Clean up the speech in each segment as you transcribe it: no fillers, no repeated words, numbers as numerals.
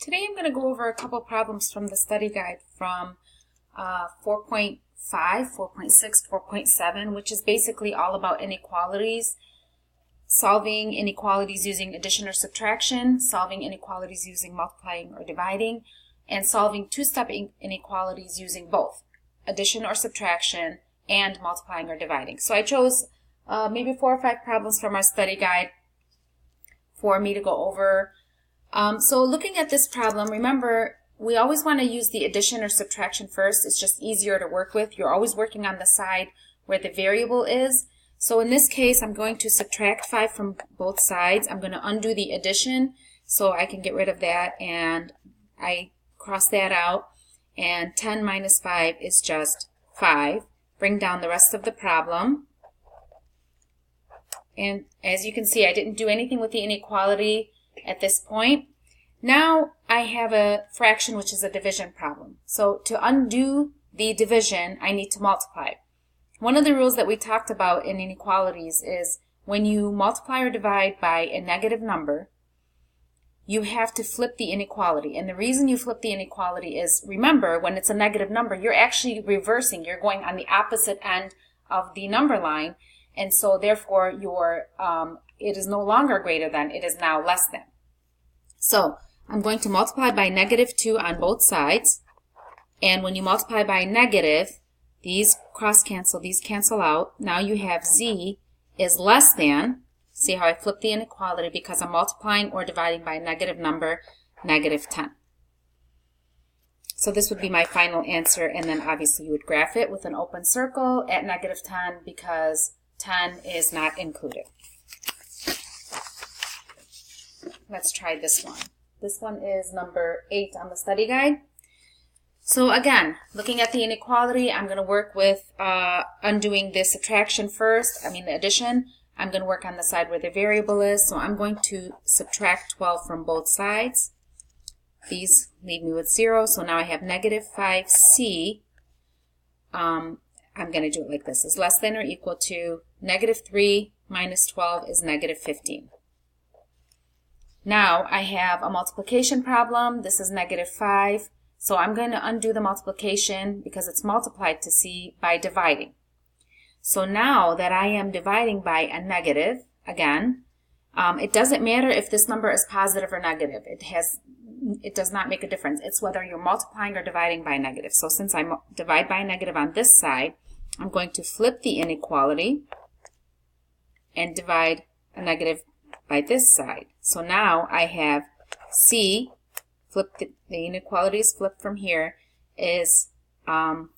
Today I'm going to go over a couple problems from the study guide from 4.5, 4.6, 4.7, which is basically all about inequalities, solving inequalities using addition or subtraction, solving inequalities using multiplying or dividing, and solving two-step inequalities using both addition or subtraction and multiplying or dividing. So I chose maybe 4 or 5 problems from our study guide for me to go over. So looking at this problem, remember, we always want to use the addition or subtraction first. It's just easier to work with. You're always working on the side where the variable is. So in this case, I'm going to subtract 5 from both sides. I'm going to undo the addition so I can get rid of that, and I cross that out, and 10 minus 5 is just 5. Bring down the rest of the problem. And as you can see, I didn't do anything with the inequality at this point. Now I have a fraction, which is a division problem. So to undo the division, I need to multiply. One of the rules that we talked about in inequalities is when you multiply or divide by a negative number, you have to flip the inequality. And the reason you flip the inequality is, remember, when it's a negative number, you're actually reversing. You're going on the opposite end of the number line. And so therefore it is no longer greater than, it is now less than. So I'm going to multiply by negative 2 on both sides. And when you multiply by negative, these cross cancel, these cancel out. Now you have z is less than, see how I flip the inequality because I'm multiplying or dividing by a negative number, negative 10. So this would be my final answer, and then obviously you would graph it with an open circle at negative 10 because 10 is not included. Let's try this one. This one is number 8 on the study guide. So again, looking at the inequality, I'm going to work with undoing the subtraction first, the addition. I'm going to work on the side where the variable is. So I'm going to subtract 12 from both sides. These leave me with 0. So now I have negative 5c. I'm going to do it like this. Is less than or equal to negative 3 minus 12 is negative 15. Now I have a multiplication problem. This is negative 5. So I'm going to undo the multiplication because it's multiplied to c by dividing. So now that I am dividing by a negative, again, it doesn't matter if this number is positive or negative. It does not make a difference. It's whether you're multiplying or dividing by a negative. So since I divide by a negative on this side, I'm going to flip the inequality and divide a negative by this side. So now I have c, flip the inequality is flipped from here, is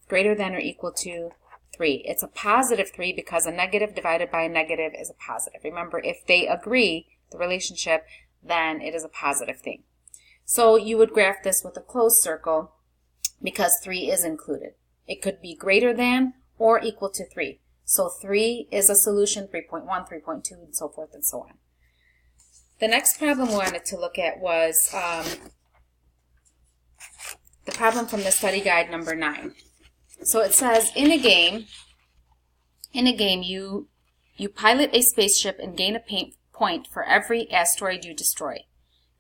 greater than or equal to 3. It's a positive 3 because a negative divided by a negative is a positive. Remember, if they agree, the relationship, then it is a positive thing. So you would graph this with a closed circle because 3 is included. It could be greater than or equal to 3. So 3 is a solution, 3.1, 3.2, and so forth and so on. The next problem we wanted to look at was the problem from the study guide number 9. So it says, in a game you pilot a spaceship and gain a point for every asteroid you destroy.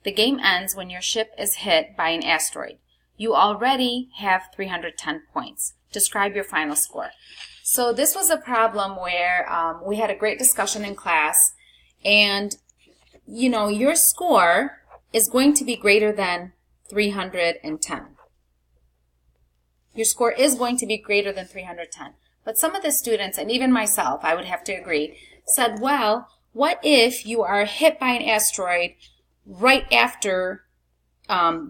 The game ends when your ship is hit by an asteroid. You already have 310 points. Describe your final score. So this was a problem where we had a great discussion in class, and your score is going to be greater than 310. Your score is going to be greater than 310. But some of the students, and even myself, I would have to agree, said, well, what if you are hit by an asteroid right after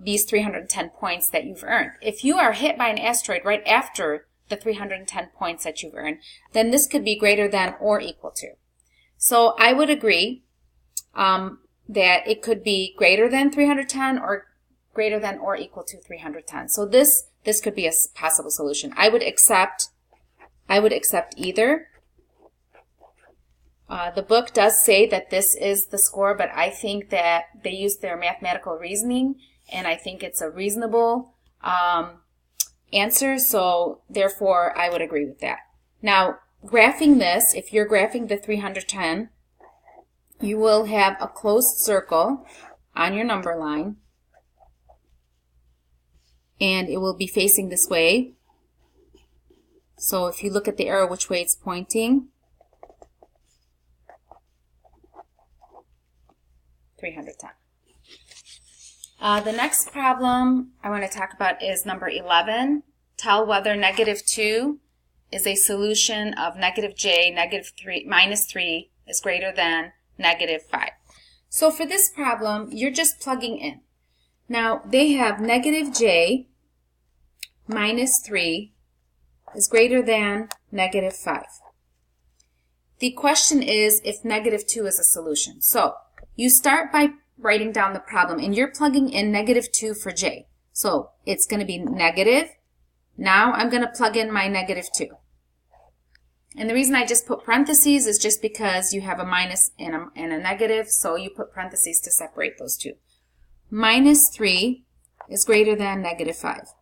these 310 points that you've earned? If you are hit by an asteroid right after the 310 points that you've earned, then this could be greater than or equal to. So I would agree that it could be greater than 310 or greater than or equal to 310. So this could be a possible solution. I would accept either. The book does say that this is the score, but I think that they use their mathematical reasoning, and I think it's a reasonable answer, so therefore I would agree with that. Now, graphing this, if you're graphing the 310, you will have a closed circle on your number line, and it will be facing this way. So if you look at the arrow which way it's pointing, 310. The next problem I want to talk about is number 11. Tell whether -2 is a solution of -j, minus 3 is greater than -5. So for this problem, you're just plugging in. Now, they have -j minus 3 is greater than -5. The question is if -2 is a solution. So you start by writing down the problem, and you're plugging in -2 for j. So it's going to be negative. Now I'm going to plug in my -2. And the reason I just put parentheses is just because you have a minus and a negative, so you put parentheses to separate those two. Minus 3 is greater than -5.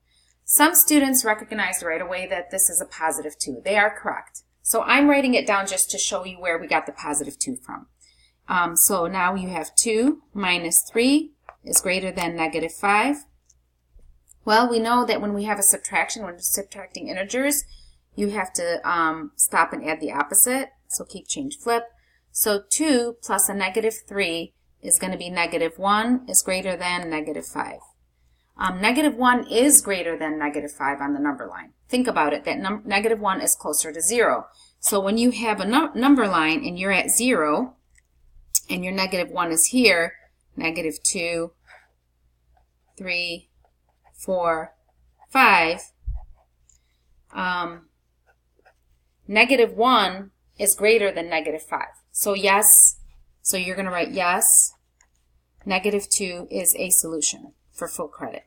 Some students recognize right away that this is a positive 2. They are correct. So I'm writing it down just to show you where we got the positive 2 from. So now you have 2 minus 3 is greater than -5. Well, we know that when we have a subtraction, when we're subtracting integers, you have to stop and add the opposite. So keep, change, flip. So 2 plus a -3 is going to be -1 is greater than -5. -1 is greater than -5 on the number line. Think about it, that -1 is closer to 0. So when you have a number line and you're at 0, and your -1 is here, -2, 3, 4, 5, -1 is greater than -5. So yes, so you're going to write yes, -2 is a solution for full credit.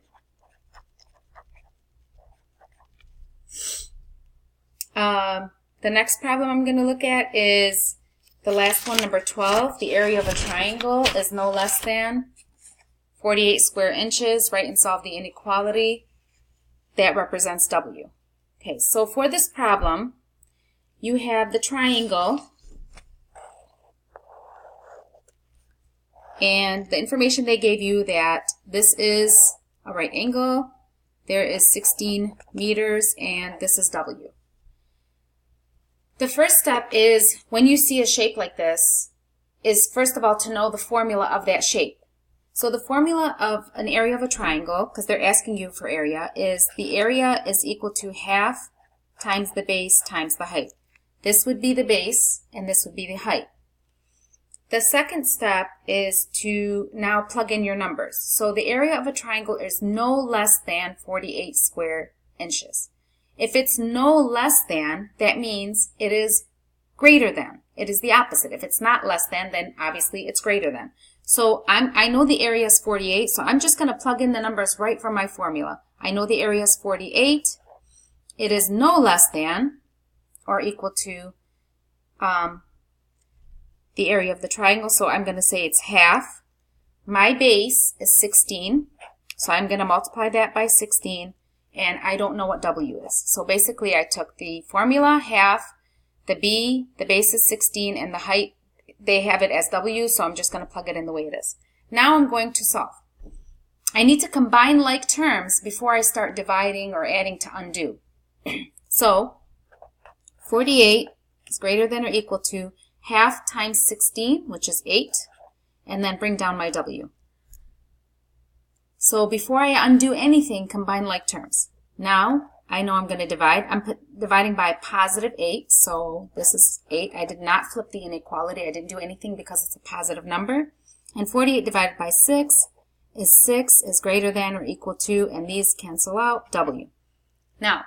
The next problem I'm going to look at is the last one, number 12. The area of a triangle is no less than 48 square inches. Write and solve the inequality that represents W. Okay, so for this problem, you have the triangle, and the information they gave you that this is a right angle, there is 16 meters, and this is W. The first step is, when you see a shape like this, is first of all to know the formula of that shape. So the formula of an area of a triangle, because they're asking you for area, is the area is equal to half times the base times the height. This would be the base, and this would be the height. The second step is to now plug in your numbers. So the area of a triangle is no less than 48 square inches. If it's no less than, that means it is greater than. It is the opposite. If it's not less than, then obviously it's greater than. So I know the area is 48, so I'm just going to plug in the numbers right from my formula. I know the area is 48. It is no less than or equal to the area of the triangle, so I'm going to say it's half. My base is 16, so I'm going to multiply that by 16, and I don't know what W is. So basically I took the formula, half, the base is 16, and the height, they have it as W, so I'm just going to plug it in the way it is. Now I'm going to solve. I need to combine like terms before I start dividing or adding to undo. So 48 is greater than or equal to half times 16, which is 8, and then bring down my W. So before I undo anything, combine like terms. Now I know I'm going to divide. I'm dividing by a positive 8, so this is 8. I did not flip the inequality. I didn't do anything because it's a positive number. And 48 divided by 6 is greater than or equal to, and these cancel out, W. Now,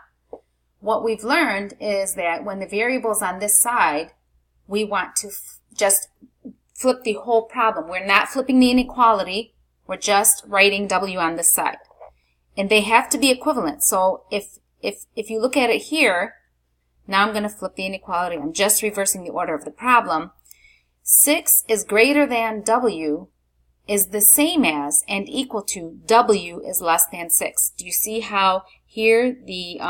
what we've learned is that when the variable's on this side, we want to just flip the whole problem. We're not flipping the inequality. We're just writing W on this side. And they have to be equivalent. So if you look at it here, now I'm going to flip the inequality. I'm just reversing the order of the problem. 6 is greater than W is the same as and equal to W is less than 6. Do you see how here the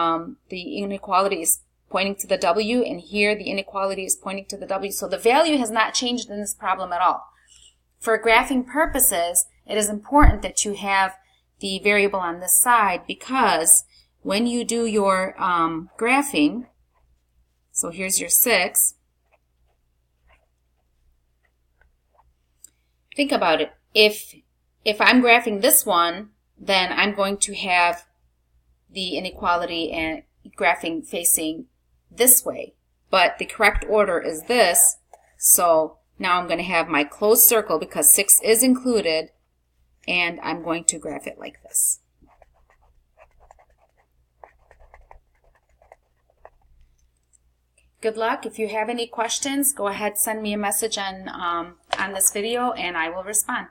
inequality is pointing to the W, and here the inequality is pointing to the W? So the value has not changed in this problem at all. For graphing purposes, it is important that you have the variable on this side, because when you do your graphing, so here's your 6. Think about it. If I'm graphing this one, then I'm going to have the inequality and graphing facing this way. But the correct order is this, so now I'm going to have my closed circle because 6 is included, and I'm going to graph it like this. Good luck. If you have any questions, go ahead, send me a message on this video and I will respond.